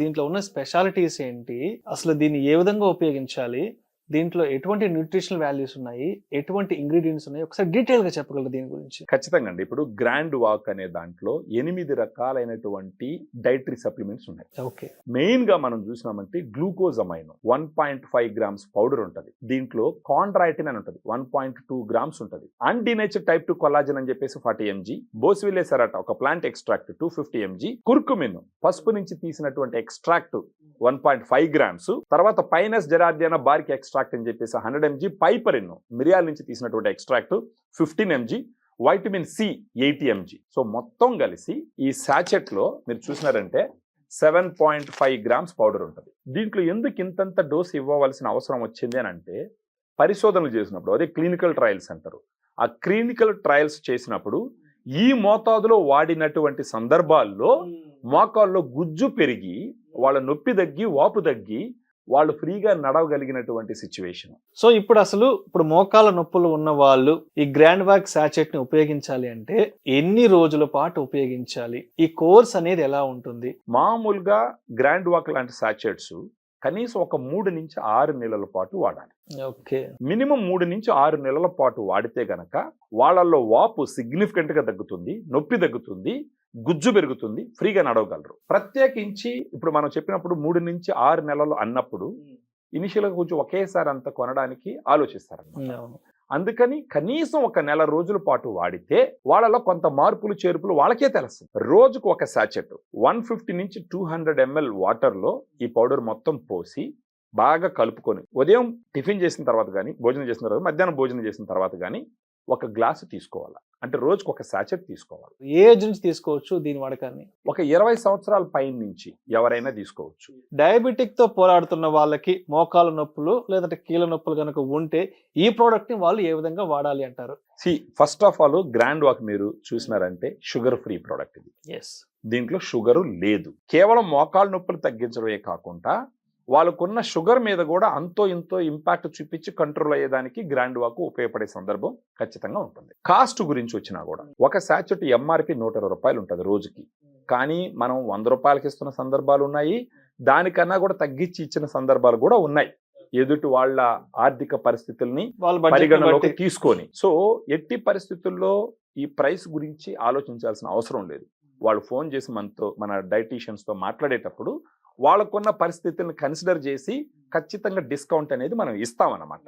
దీంట్లో ఉన్న స్పెషాలిటీస్ ఏంటి? అసలు దీన్ని ఏ విధంగా ఉపయోగించాలి? దీంట్లో ఎటువంటి న్యూట్రిషనల్ వాల్యూస్ ఉన్నాయి? ఎటువంటి ఇంగ్రీడియెంట్స్ ఉన్నాయి? ఒకసారి డీటెయిల్‌గా చెప్పగలరా దీని గురించి? ఖచ్చితంగా అండి. ఇప్పుడు గ్రాండ్ వాక్ అనే దాంట్లో 8 రకాలైనటువంటి డైటరీ సప్లిమెంట్స్ ఉన్నాయి. ఓకే. మెయిన్‌గా మనం చూసినామంటే గ్లూకోజమైన్ 1.5 గ్రామ్స్ పౌడర్ ఉంటది. దీంట్లో కాండ్రాయిటిన్ అని ఉంటది. 1.2 గ్రామ్స్ ఉంటది. అన్డినేచర్డ్ టైప్ 2 కొల్లాజన్ అని చెప్పేసి 40 mg, బోస్విల్లే సెరాటా ఒక ప్లాంట్ ఎక్స్ట్రాక్ట్ 250 mg, కుర్కుమిన్ పసుపు నుంచి తీసినటువంటి ఎక్స్ట్రాక్ట్ 1.5 గ్రామ్స్, తర్వాత పైనస్ జెరార్డియానా బార్క్ ఎక్స్ట్రాక్ట్ అని చెప్పేసి 100 mg, పైపరిన్ మిరియాల నుంచి తీసినటువంటి extract 15 mg, vitamin C 80 mg. So మొత్తం కలిసి ఈ సాచెట్ లో మీరు చూసినారంటే 7.5 గ్రామ్స్ పౌడర్ ఉంటుంది. దీంట్లో ఎందుకు ఇంతంత డోస్ ఇవ్వవలసిన అవసరం వచ్చింది అని అంటే, పరిశోధనలు చేసినప్పుడు, అదే క్లినికల్ ట్రయల్స్ అంటారు, ఆ క్లినికల్ ట్రయల్స్ చేసినప్పుడు ఈ మోతాదులో వాడినటువంటి సందర్భాల్లో మోకాల్లో గుజ్జు పెరిగి వాళ్ళ నొప్పి తగ్గి వాపు తగ్గి వాళ్ళు ఫ్రీగా నడవగలిగినటువంటి సిచ్యువేషన్. సో ఇప్పుడు మోకాల నొప్పులు ఉన్న వాళ్ళు ఈ గ్రాండ్ వాక్ సాచెట్ ని ఉపయోగించాలి అంటే ఎన్ని రోజుల పాటు ఉపయోగించాలి? ఈ కోర్స్ అనేది ఎలా ఉంటుంది? మామూలుగా గ్రాండ్ వాక్ లాంటి సాచెట్స్ కనీసం ఒక 3 నుంచి 6 నెలల పాటు వాడాలి. ఓకే. మినిమం 3 నుంచి 6 నెలల పాటు వాడితే గనక వాళ్ళల్లో వాపు సిగ్నిఫికెంట్ గా తగ్గుతుంది, నొప్పి తగ్గుతుంది, గుజ్జు పెరుగుతుంది, ఫ్రీగా నడవగలరు. ప్రత్యేకించి ఇప్పుడు మనం చెప్పినప్పుడు 3 నుంచి 6 నెలలు అన్నప్పుడు ఇనిషియల్గా కొంచెం ఒకేసారి అంత కొనడానికి ఆలోచిస్తారన్నమాట. అందుకని కనీసం ఒక నెల రోజుల పాటు వాడితే వాళ్ళలో కొంత మార్పులు చేర్పులు వాళ్ళకే తెలుస్తుంది. రోజుకు ఒక సాచెట్ 150 నుంచి 200 ml వాటర్లో ఈ పౌడర్ మొత్తం పోసి బాగా కలుపుకొని ఉదయం టిఫిన్ చేసిన తర్వాత కానీ, భోజనం చేసిన తర్వాత, మధ్యాహ్నం భోజనం చేసిన తర్వాత కానీ ఒక గ్లాసు తీసుకోవాలి. అంటే రోజుకు ఒక సాచెట్ తీసుకోవాలి. ఏ ఏజ్ నుంచి తీసుకోవచ్చు దీని వాడకాన్ని? ఒక 20 సంవత్సరాల పైన నుంచి ఎవరైనా తీసుకోవచ్చు. డయాబెటిక్ తో పోరాడుతున్న వాళ్ళకి మోకాల నొప్పులు లేదంటే కీళ్ళ నొప్పులు కనుక ఉంటే ఈ ప్రోడక్ట్ ని వాళ్ళు ఏ విధంగా వాడాలి అంటారు? First of all grand walk మీరు చూసినారంటే షుగర్ ఫ్రీ ప్రోడక్ట్ ఇది. దీంట్లో షుగరు లేదు. కేవలం మోకాల నొప్పులు తగ్గించడమే కాకుండా వాళ్ళకున్న షుగర్ మీద కూడా అంతో ఇంతో ఇంపాక్ట్ చూపించి కంట్రోల్ అయ్యేదానికి గ్రాండ్ వాక్ ఉపయోగపడే సందర్భం ఖచ్చితంగా ఉంటుంది. కాస్ట్ గురించి వచ్చినా కూడా ఒక సాచెట్ ఎంఆర్పి 120 రూపాయలు ఉంటుంది రోజుకి. కానీ మనం 100 రూపాయలకి ఇస్తున్న సందర్భాలు ఉన్నాయి, దానికన్నా కూడా తగ్గించి ఇచ్చిన సందర్భాలు కూడా ఉన్నాయి, ఎదుటి వాళ్ళ ఆర్థిక పరిస్థితుల్ని పరిగణలోకి తీసుకొని. సో ఎట్టి పరిస్థితుల్లో ఈ ప్రైస్ గురించి ఆలోచించాల్సిన అవసరం లేదు. వాళ్ళు ఫోన్ చేసి మన డైటీషియన్స్ తో మాట్లాడేటప్పుడు వాళ్ళకున్న పరిస్థితులను కన్సిడర్ చేసి ఖచ్చితంగా డిస్కౌంట్ అనేది మనం ఇస్తామన్నమాట.